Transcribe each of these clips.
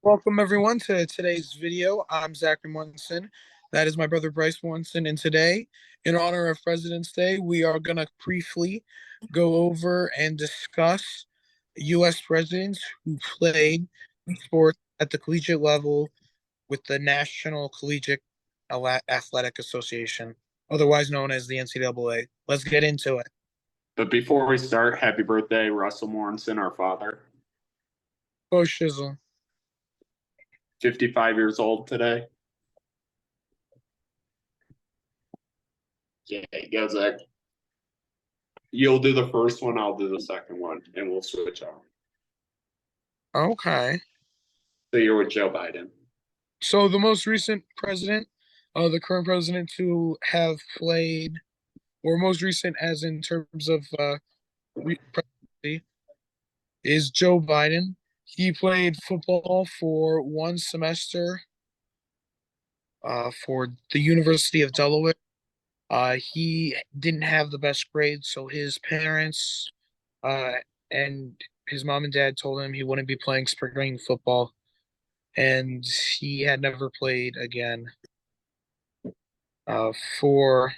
Welcome everyone to today's video. I'm Zachary Munson. That is my brother Bryce Munson. And today, in honor of President's Day, we are going to briefly go over and discuss U.S. presidents who played sports at the collegiate level with the National Collegiate Athletic Association, otherwise known as the NCAA. Let's get into it. But before we start, happy birthday, Russell Morrison, our father. Go Shizzle. 55 years old today. Yeah, go Zach. You'll do the first one, I'll do the second one, and we'll switch on. Okay. So you're with Joe Biden. So the most recent president, the current president to have played, or most recent as in terms of presidency, is Joe Biden. He played football for one semester for the University of Delaware. He didn't have the best grades, so his parents uh, and his mom and dad told him he wouldn't be playing spring football, and he had never played again uh, for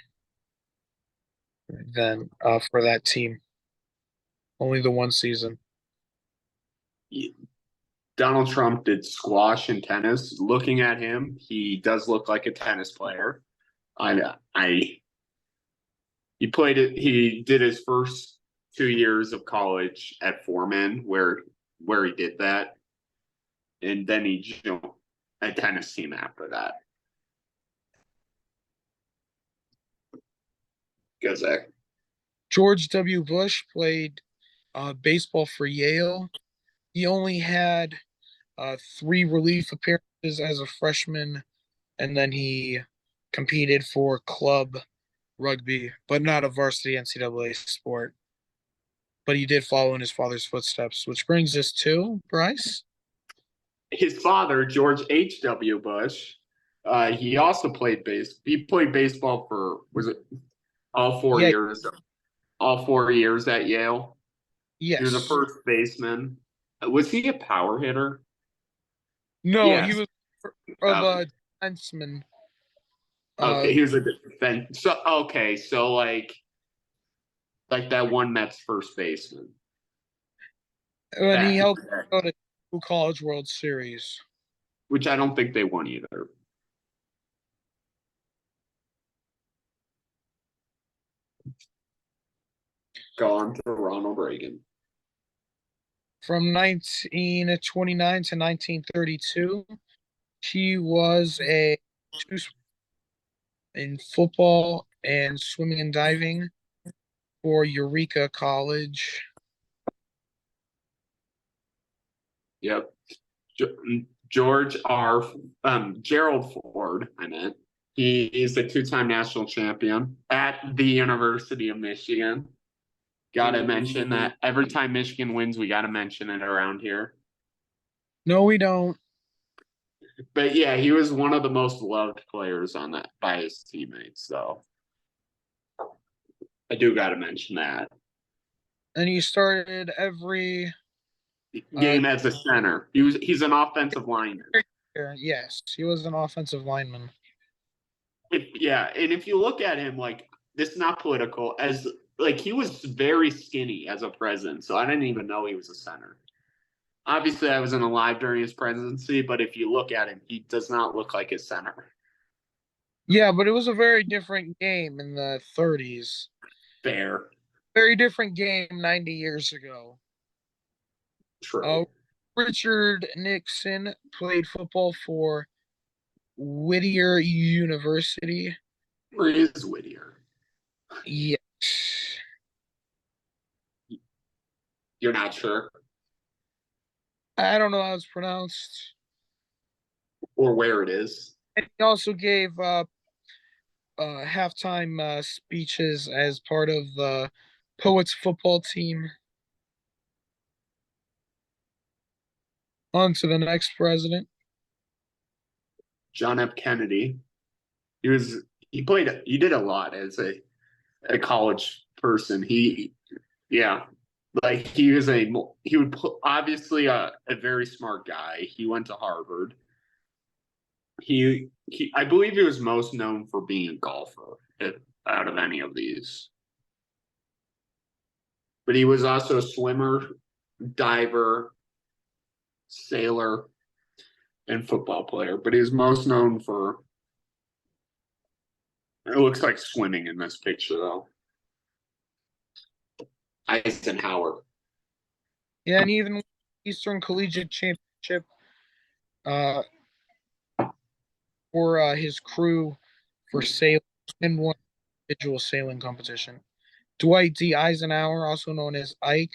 for that team. Only the one season. Donald Trump did squash and tennis. Looking at him, he does look like a tennis player. He played it. He did his first 2 years of college at Foreman, where he did that, and then he joined a tennis team after that. Go Zach. George W. Bush played baseball for Yale. He only had three relief appearances as a freshman, and then he competed for club rugby, but not a varsity NCAA sport. But he did follow in his father's footsteps, which brings us to Bryce. His father, George H.W. Bush, he also played He played baseball for all 4 years? All 4 years at Yale. Yes. He was a first baseman. Was he a power hitter? No, yes. He was a defenseman. Okay, he was a defense. So okay, so like that one Mets first baseman. And he helped go to two College World Series, which I don't think they won either. Go on to Ronald Reagan. From 1929 to 1932, he was in football and swimming and diving for Eureka College. Yep. Gerald Ford, I meant. He is a two-time national champion at the University of Michigan. Got to mention that every time Michigan wins, we got to mention it around here. No, we don't. But yeah, he was one of the most loved players on that by his teammates, so I do got to mention that. And he started every game as a center. He's an offensive lineman. Yes, he was an offensive lineman. And if you look at him, like, this is not political, as like he was very skinny as a president, so I didn't even know he was a center. Obviously, I wasn't alive during his presidency, but if you look at him, he does not look like a center. Yeah, but it was a very different game in the 30s. Fair. Very different game 90 years ago. True. Richard Nixon played football for Whittier University. Where is Whittier? Yes. You're not sure? I don't know how it's pronounced. Or where it is. And he also gave halftime speeches as part of the Poets football team. On to the next president. John F. Kennedy. He did a lot as a college person. Like he would put obviously a very smart guy. He went to Harvard. He I believe he was most known for being a golfer out of any of these. But he was also a swimmer, diver, sailor, and football player. But he was most known for it looks like swimming in this picture though. Eisenhower. Yeah, and even Eastern Collegiate Championship uh, for his crew for sailing and one individual sailing competition. Dwight D. Eisenhower, also known as Ike,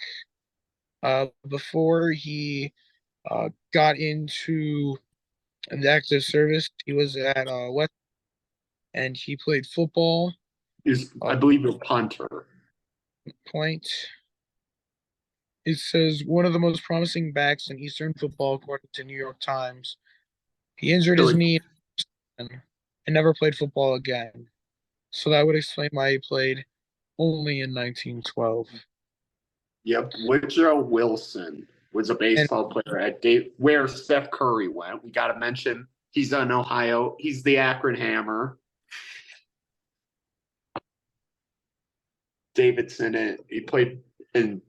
before he got into the active service, he was at West and he played football, He's I uh, believe a punter. point. It says one of the most promising backs in Eastern football, according to New York Times. He injured his Really. knee and never played football again. So that would explain why he played only in 1912. Yep. Woodrow Wilson was a And baseball player at where Steph Curry went. We got to mention he's on Ohio. He's the Akron Hammer. Davidson. He played in.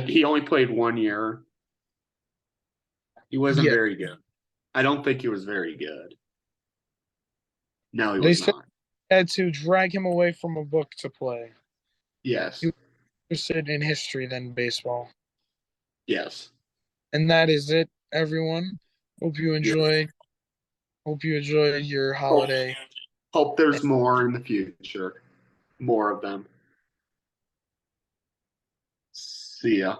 He only played 1 year. He wasn't yeah, very good. I don't think he was very good. No, he they was said not. they had to drag him away from a book to play. He Yes. was interested in history than baseball. Yes. And that is it, everyone. Hope you Yes. enjoy. Hope you enjoyed your Hope, holiday. hope there's more in the future. More of them. See ya.